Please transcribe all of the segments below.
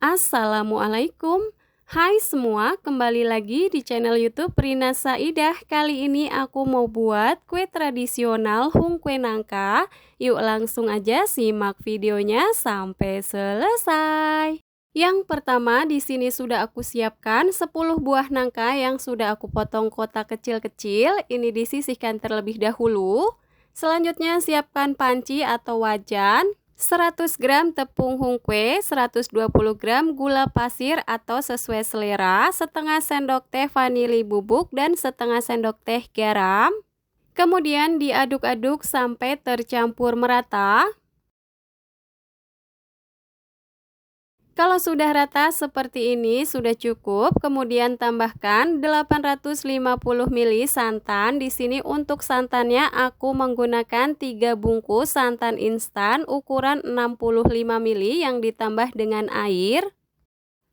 Assalamualaikum. Hai semua, kembali lagi di channel YouTube Rina Saidah. Kali ini aku mau buat kue tradisional Hung Kue Nangka. Yuk langsung aja simak videonya sampai selesai. Yang pertama di sini sudah aku siapkan 10 buah nangka yang sudah aku potong kotak kecil-kecil. Ini disisihkan terlebih dahulu. Selanjutnya siapkan panci atau wajan, 100 gram tepung hung kue, 120 gram gula pasir atau sesuai selera, setengah sendok teh vanili bubuk dan setengah sendok teh garam. Kemudian diaduk-aduk sampai tercampur merata. Kalau sudah rata seperti ini sudah cukup, kemudian tambahkan 850 ml santan. Di sini untuk santannya aku menggunakan 3 bungkus santan instan ukuran 65 ml yang ditambah dengan air.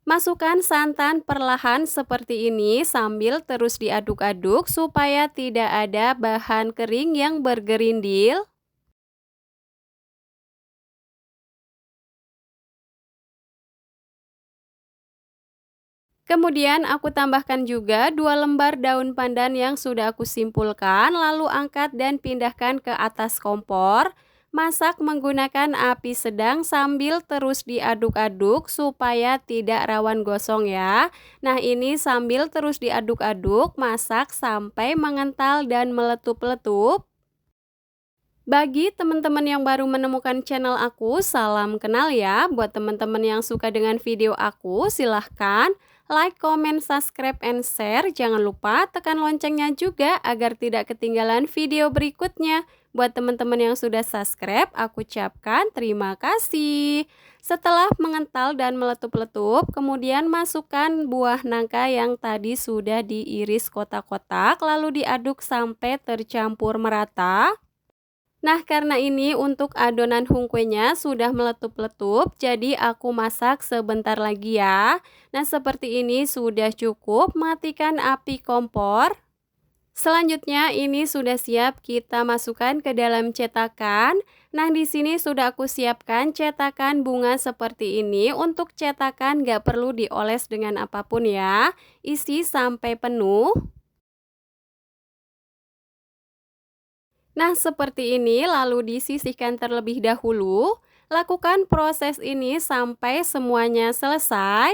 Masukkan santan perlahan seperti ini sambil terus diaduk-aduk supaya tidak ada bahan kering yang bergerindil. Kemudian aku tambahkan juga 2 lembar daun pandan yang sudah aku simpulkan, lalu angkat dan pindahkan ke atas kompor. Masak menggunakan api sedang sambil terus diaduk-aduk supaya tidak rawan gosong ya. Nah ini sambil terus diaduk-aduk, masak sampai mengental dan meletup-letup. Bagi teman-teman yang baru menemukan channel aku, salam kenal ya. Buat teman-teman yang suka dengan video aku, silahkan like, comment, subscribe, and share. Jangan lupa tekan loncengnya juga agar tidak ketinggalan video berikutnya. Buat teman-teman yang sudah subscribe, aku ucapkan terima kasih. Setelah mengental dan meletup-letup, kemudian masukkan buah nangka yang tadi sudah diiris kotak-kotak, lalu diaduk sampai tercampur merata. Nah, karena ini untuk adonan hung kuenya sudah meletup-letup, jadi aku masak sebentar lagi ya. Nah, seperti ini sudah cukup, matikan api kompor. Selanjutnya ini sudah siap kita masukkan ke dalam cetakan. Nah, di sini sudah aku siapkan cetakan bunga seperti ini. Untuk cetakan nggak perlu dioles dengan apapun ya. Isi sampai penuh. Nah, seperti ini lalu disisihkan terlebih dahulu. Lakukan proses ini sampai semuanya selesai.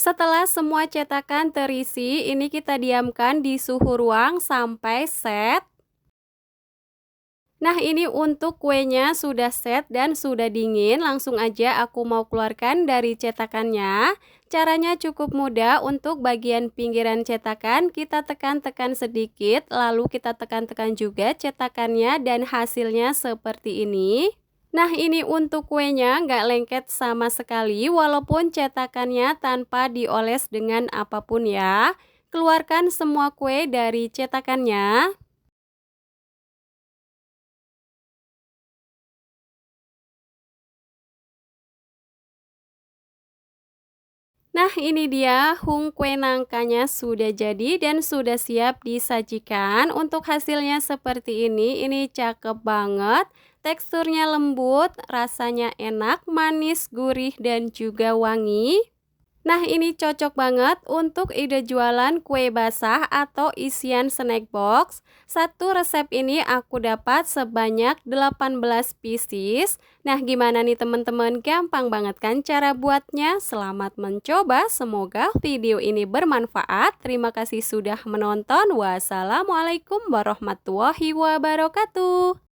Setelah semua cetakan terisi, ini kita diamkan di suhu ruang sampai set. Nah, ini untuk kuenya sudah set dan sudah dingin. Langsung aja aku mau keluarkan dari cetakannya. Caranya cukup mudah. Untuk bagian pinggiran cetakan kita tekan-tekan sedikit, lalu kita tekan-tekan juga cetakannya dan hasilnya seperti ini. Nah, ini untuk kuenya nggak lengket sama sekali walaupun cetakannya tanpa dioles dengan apapun ya. Keluarkan semua kue dari cetakannya. Nah, ini dia hung kue nangkanya sudah jadi dan sudah siap disajikan. Untuk hasilnya seperti ini cakep banget. Teksturnya lembut, rasanya enak, manis, gurih, dan juga wangi. Nah, ini cocok banget untuk ide jualan kue basah atau isian snack box. Satu resep ini aku dapat sebanyak 18 pieces. Nah, gimana nih teman-teman? Gampang banget kan cara buatnya? Selamat mencoba. Semoga video ini bermanfaat. Terima kasih sudah menonton. Wassalamualaikum warahmatullahi wabarakatuh.